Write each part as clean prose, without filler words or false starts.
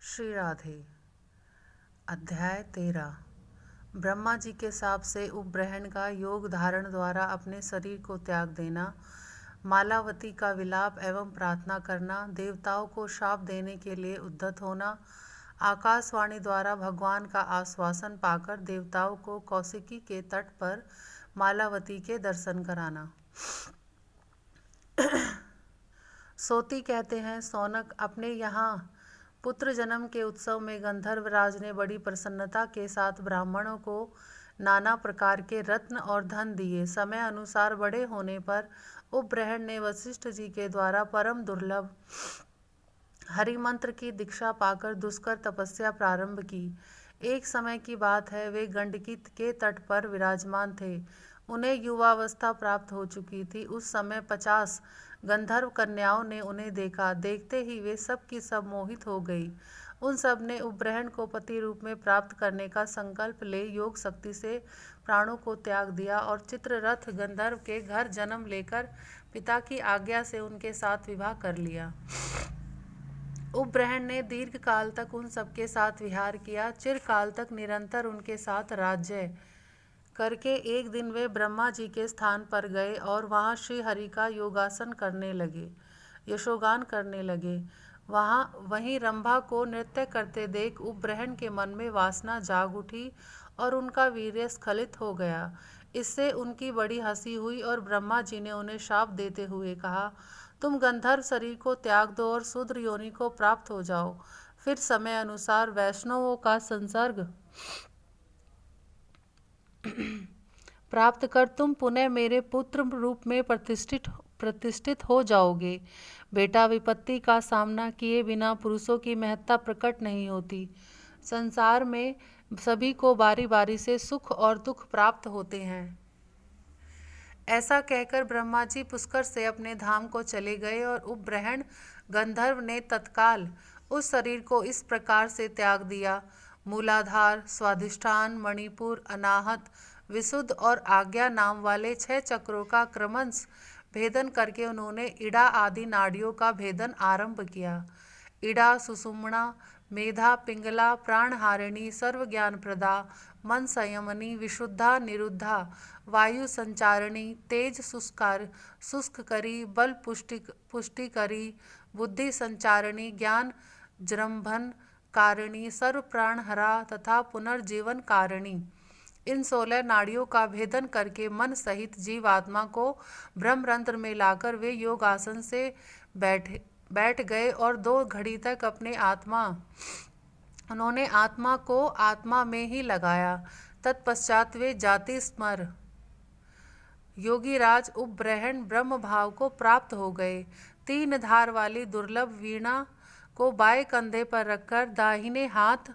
श्री राधे। अध्याय 13। ब्रह्मा जी के शाप से उपग्रहण का योग धारण द्वारा अपने शरीर को त्याग देना, मालावती का विलाप एवं प्रार्थना करना, देवताओं को शाप देने के लिए उद्यत होना, आकाशवाणी द्वारा भगवान का आश्वासन पाकर देवताओं को कौशिकी के तट पर मालावती के दर्शन कराना। सोती कहते हैं, सौनक, अपने यहाँ पुत्र जन्म के उत्सव में गंधर्वराज ने बड़ी प्रसन्नता के साथ ब्राह्मणों को नाना प्रकार के रत्न और धन दिए। समय अनुसार बड़े होने पर उपग्रहण ने वशिष्ठ जी के द्वारा परम दुर्लभ हरिमंत्र की दीक्षा पाकर दुष्कर तपस्या प्रारंभ की। एक समय की बात है, वे गंडकी के तट पर विराजमान थे। उन्हें युवावस्था प्राप्त हो चुकी थी। उस समय 50 गंधर्व कन्याओं ने उन्हें देखा। देखते ही वे सब की सब मोहित हो गई। उन सब ने उपग्रहण को पति रूप में प्राप्त करने का संकल्प ले योग शक्ति से प्राणों को त्याग दिया और चित्ररथ गंधर्व के घर जन्म लेकर पिता की आज्ञा से उनके साथ विवाह कर लिया। उपग्रहण ने दीर्घ काल तक उन सबके साथ विहार किया। चिरकाल तक निरंतर उनके साथ राज्य करके एक दिन वे ब्रह्मा जी के स्थान पर गए और वहाँ श्री हरि का योगासन करने लगे, यशोगान करने लगे। वहीं रंभा को नृत्य करते देख उपग्रहण के मन में वासना जाग उठी और उनका वीर्य स्खलित हो गया। इससे उनकी बड़ी हंसी हुई और ब्रह्मा जी ने उन्हें शाप देते हुए कहा, तुम गंधर्व शरीर को त्याग दो और शूद्र योनि को प्राप्त हो जाओ। फिर समय अनुसार वैष्णवों का संसर्ग प्राप्त कर तुम पुनः मेरे पुत्र रूप में प्रतिष्ठित हो जाओगे। बेटा विपत्ति का सामना किए बिना पुरुषों की महत्ता प्रकट नहीं होती। संसार में सभी को बारी बारी से सुख और दुख प्राप्त होते हैं। ऐसा कहकर ब्रह्मा जी पुष्कर से अपने धाम को चले गए और उपग्रहण गंधर्व ने तत्काल उस शरीर को इस प्रकार से त्याग दिया। मूलाधार, स्वाधिष्ठान, मणिपुर, अनाहत, विशुद्ध और आज्ञा नाम वाले 6 चक्रों का क्रमश भेदन करके उन्होंने इड़ा आदि नाड़ियों का भेदन आरंभ किया। इड़ा, सुषुम्ना, मेधा, पिंगला, प्राणहारिणी, सर्व ज्ञान प्रदा, मन संयमनी, विशुद्धा, निरुद्धा, वायु संचारिणी, तेज शुष्क करी, बल पुष्टि करी, बुद्धि संचारिणी, ज्ञान जृंभन कारिणी, सर्व प्राणहरा तथा पुनर्जीवन कारिणी। इन 16 नाड़ियों का भेदन करके मन सहित जीवात्मा को ब्रह्मरंध्र में लाकर वे योगासन से बैठ गए और 2 घड़ी तक उन्होंने आत्मा को आत्मा में ही लगाया। तत्पश्चात वे जाति स्मर योगीराज उपग्रहण ब्रह्म भाव को प्राप्त हो गए। 3 धार वाली दुर्लभ वीणा को बाएं कंधे पर रखकर दाहिने हाथ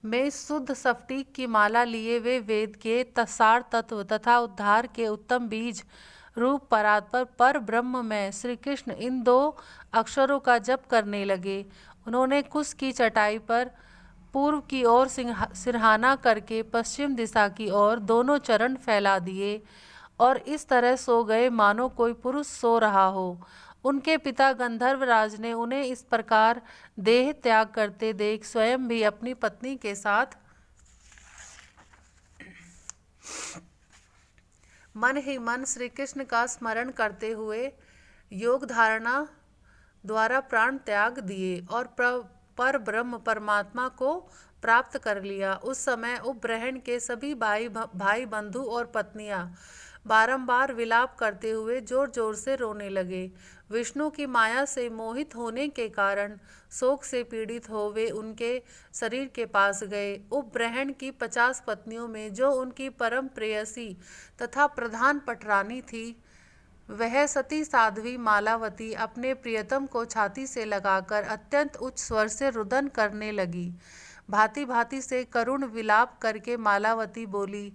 में शुद्ध स्फटिक की माला लिए वे वेद के सार तत्व तथा उद्धार के उत्तम बीज रूप परात्पर पर ब्रह्म में श्री कृष्ण इन 2 अक्षरों का जप करने लगे। उन्होंने कुश की चटाई पर पूर्व की ओर सिरहाना करके पश्चिम दिशा की ओर दोनों चरण फैला दिए और इस तरह सो गए मानो कोई पुरुष सो रहा हो। उनके पिता गंधर्वराज ने उन्हें इस प्रकार देह त्याग करते देख स्वयं भी अपनी पत्नी के साथ मन ही मन श्री कृष्ण का स्मरण करते हुए योग धारणा द्वारा प्राण त्याग दिए और पर ब्रह्म परमात्मा को प्राप्त कर लिया। उस समय उपग्रहण के सभी भाई बंधु और पत्नियां बारंबार विलाप करते हुए जोर जोर से रोने लगे। विष्णु की माया से मोहित होने के कारण शोक से पीड़ित हो वे उनके शरीर के पास गए। उपग्रहण की 50 पत्नियों में जो उनकी परम प्रेयसी तथा प्रधान पटरानी थी, वह सती साध्वी मालावती अपने प्रियतम को छाती से लगाकर अत्यंत उच्च स्वर से रुदन करने लगी। भांति भांति से करुण विलाप करके मालावती बोली,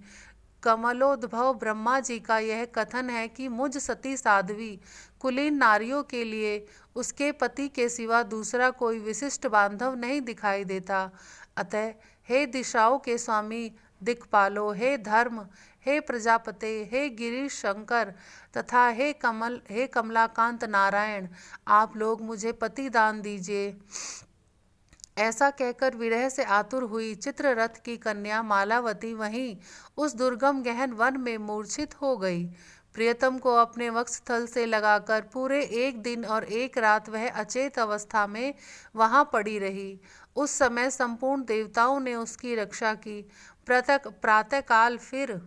कमलोद्भव ब्रह्मा जी का यह कथन है कि मुझ सती साध्वी कुलीन नारियों के लिए उसके पति के सिवा दूसरा कोई विशिष्ट बांधव नहीं दिखाई देता। अतः हे दिशाओं के स्वामी दिक्पालो, हे धर्म, हे प्रजापते, हे गिरीश शंकर तथा हे कमलाकांत नारायण, आप लोग मुझे पति दान दीजिए। ऐसा कहकर विरह से आतुर हुई चित्ररथ की कन्या मालावती वहीं उस दुर्गम गहन वन में मूर्छित हो गई। प्रियतम को अपने वक्षस्थल से लगाकर पूरे एक दिन और एक रात वह अचेत अवस्था में वहां पड़ी रही। उस समय संपूर्ण देवताओं ने उसकी रक्षा की। प्रातःकाल फिर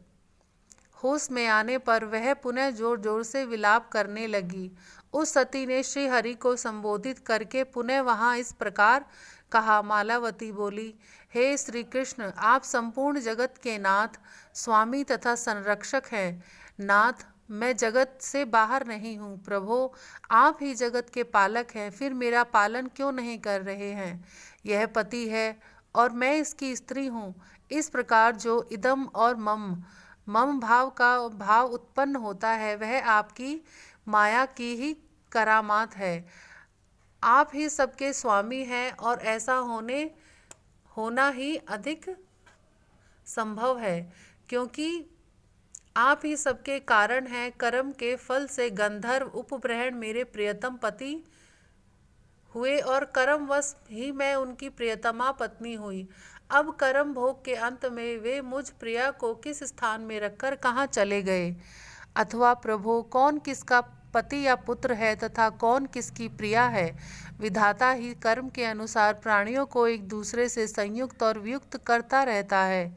होश में आने पर वह पुनः जोर जोर से विलाप करने लगी। उस सती ने श्री हरि को संबोधित करके पुनः वहां इस प्रकार कहा। मालावती बोली, हे श्री कृष्ण, आप संपूर्ण जगत के नाथ, स्वामी तथा संरक्षक हैं। नाथ, मैं जगत से बाहर नहीं हूँ। प्रभो, आप ही जगत के पालक हैं, फिर मेरा पालन क्यों नहीं कर रहे हैं? यह पति है और मैं इसकी स्त्री हूँ। इस प्रकार जो इदम और मम भाव का भाव उत्पन्न होता है वह आपकी माया की ही करामात है। आप ही सबके स्वामी हैं और ऐसा होना ही अधिक संभव है, क्योंकि आप ही सबके कारण हैं। कर्म के फल से गंधर्व उपग्रहण मेरे प्रियतम पति हुए और कर्मवश ही मैं उनकी प्रियतमा पत्नी हुई। अब कर्म भोग के अंत में वे मुझ प्रिया को किस स्थान में रखकर कहाँ चले गए? अथवा प्रभो, कौन किसका पति या पुत्र है तथा कौन किसकी प्रिया है? विधाता ही कर्म के अनुसार प्राणियों को एक दूसरे से संयुक्त और वियुक्त करता रहता है।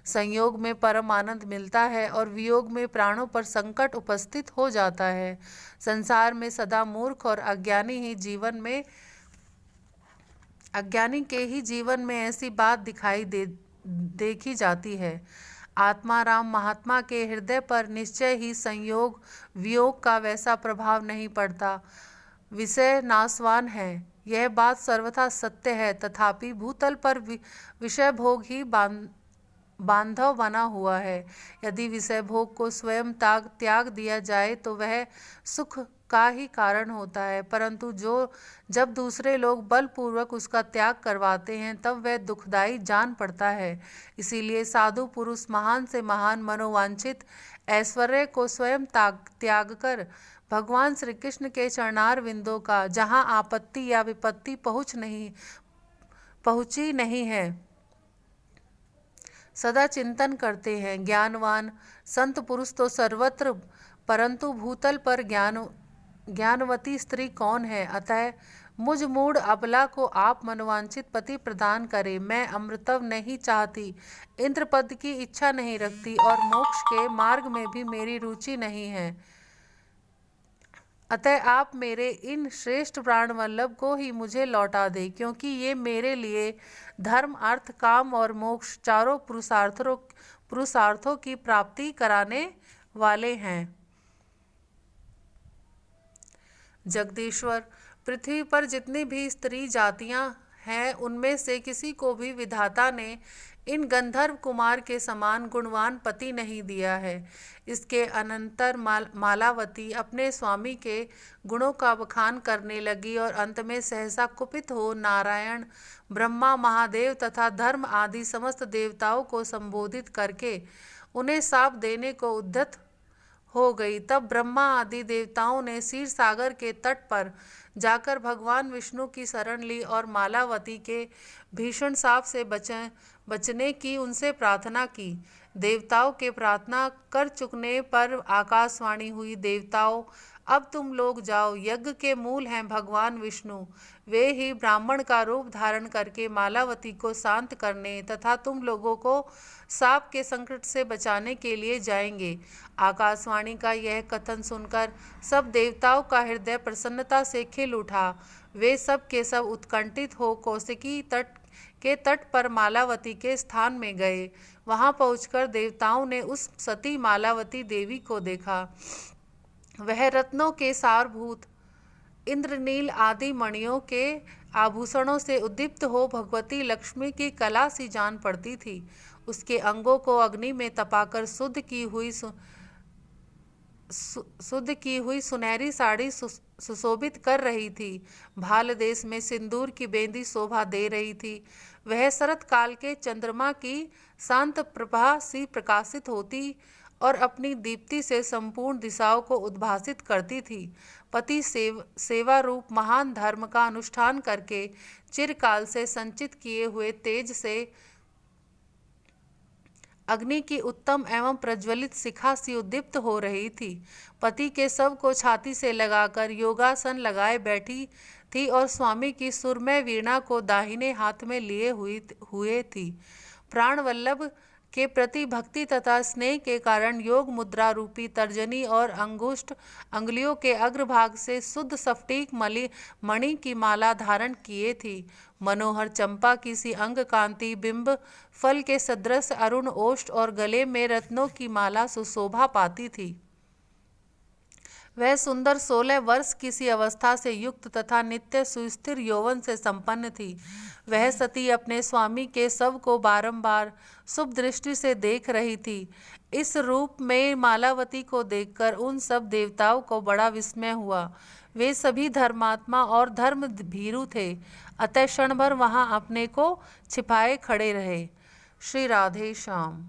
संयोग में परम आनंद मिलता है और वियोग में प्राणों पर संकट उपस्थित हो जाता है। संसार में सदा मूर्ख और अज्ञानी के ही जीवन में ऐसी बात देखी जाती है। आत्मा राम महात्मा के हृदय पर निश्चय ही संयोग वियोग का वैसा प्रभाव नहीं पड़ता। विषय नाशवान है, यह बात सर्वथा सत्य है, तथापि भूतल पर विषय भोग ही बांधव बना हुआ है। यदि विषय भोग को स्वयं त्याग दिया जाए तो वह सुख का ही कारण होता है, परंतु जब दूसरे लोग बलपूर्वक उसका त्याग करवाते हैं तब वह दुखदायी जान पड़ता है। इसीलिए साधु पुरुष महान से महान मनोवांछित ऐश्वर्य को स्वयं त्याग कर भगवान श्री कृष्ण के चरणार विंदों का, जहाँ आपत्ति या विपत्ति पहुँची नहीं है, सदा चिंतन करते हैं। ज्ञानवान संत पुरुष तो सर्वत्र, परंतु भूतल पर ज्ञानवती स्त्री कौन है? अतः मुझ मूढ़ अबला को आप मनोवांछित पति प्रदान करें। मैं अमृतव नहीं चाहती, इंद्र पद की इच्छा नहीं रखती और मोक्ष के मार्ग में भी मेरी रुचि नहीं है। अतः आप मेरे इन श्रेष्ठ प्राण वल्लभ को ही मुझे लौटा दे, क्योंकि ये मेरे लिए धर्म, अर्थ, काम और मोक्ष चारों पुरुषार्थों की प्राप्ति कराने वाले हैं। जगदीश्वर, पृथ्वी पर जितनी भी स्त्री जातियां हैं उनमें से किसी को भी विधाता ने इन गंधर्व कुमार के समान गुणवान पति नहीं दिया है। इसके अनंतर मालावती अपने स्वामी के गुणों का बखान करने लगी और अंत में सहसा कुपित हो नारायण, ब्रह्मा, महादेव तथा धर्म आदि समस्त देवताओं को संबोधित करके उन्हें शाप देने को उद्यत हो गई। तब ब्रह्मा आदि देवताओं ने क्षीर सागर के तट पर जाकर भगवान विष्णु की शरण ली और मालावती के भीषण शाप से बचने की उनसे प्रार्थना की। देवताओं के प्रार्थना कर चुकने पर आकाशवाणी हुई, देवताओं, अब तुम लोग जाओ। यज्ञ के मूल हैं भगवान विष्णु, वे ही ब्राह्मण का रूप धारण करके मालावती को शांत करने तथा तुम लोगों को सांप के संकट से बचाने के लिए जाएंगे। आकाशवाणी का यह कथन सुनकर सब देवताओं का हृदय प्रसन्नता से खिल उठा। वे सब के सब उत्कंठित हो कौशिकी तट पर मालावती के स्थान में गए। वहां पहुंचकर देवताओं ने उस सती मालावती देवी को देखा। वह रत्नों के सारभूत, इंद्रनील आदि मणियों के आभूषणों से उद्दीप्त हो भगवती लक्ष्मी की कला सी जान पड़ती थी। उसके अंगों को अग्नि में तपाकर शुद्ध की हुई सुनहरी साड़ी सुशोभित कर रही थी। भाल देश में सिंदूर की बेंदी शोभा दे रही थी। वह शरत काल के चंद्रमा की शांत प्रभा सी प्रकाशित होती और अपनी दीप्ति से संपूर्ण दिशाओं को उद्भासित करती थी। पति सेवा रूप महान धर्म का अनुष्ठान करके चिरकाल से संचित किए हुए तेज से अग्नि की उत्तम एवं प्रज्वलित शिखा सी उद्दीप्त हो रही थी। पति के शव को छाती से लगाकर योगासन लगाए बैठी थी और स्वामी की सुरमय वीणा को दाहिने हाथ में लिए हुए थी। प्राण वल्लभ के प्रति भक्ति तथा स्नेह के कारण योग मुद्रा रूपी तर्जनी और अंगुष्ठ अंगुलियों के अग्रभाग से शुद्ध स्फटिक मणि की माला धारण किए थी। मनोहर चंपा की सी अंग कांति बिंब फल के सदृश अरुण ओष्ठ और गले में रत्नों की माला सुशोभा पाती थी। वह सुंदर 16 वर्ष किसी अवस्था से युक्त तथा नित्य सुस्थिर यौवन से संपन्न थी। वह सती अपने स्वामी के शव को बारंबार शुभ दृष्टि से देख रही थी। इस रूप में मालावती को देखकर उन सब देवताओं को बड़ा विस्मय हुआ। वे सभी धर्मात्मा और धर्म भीरु थे, अतः क्षण भर वहां अपने को छिपाए खड़े रहे। श्री राधे श्याम।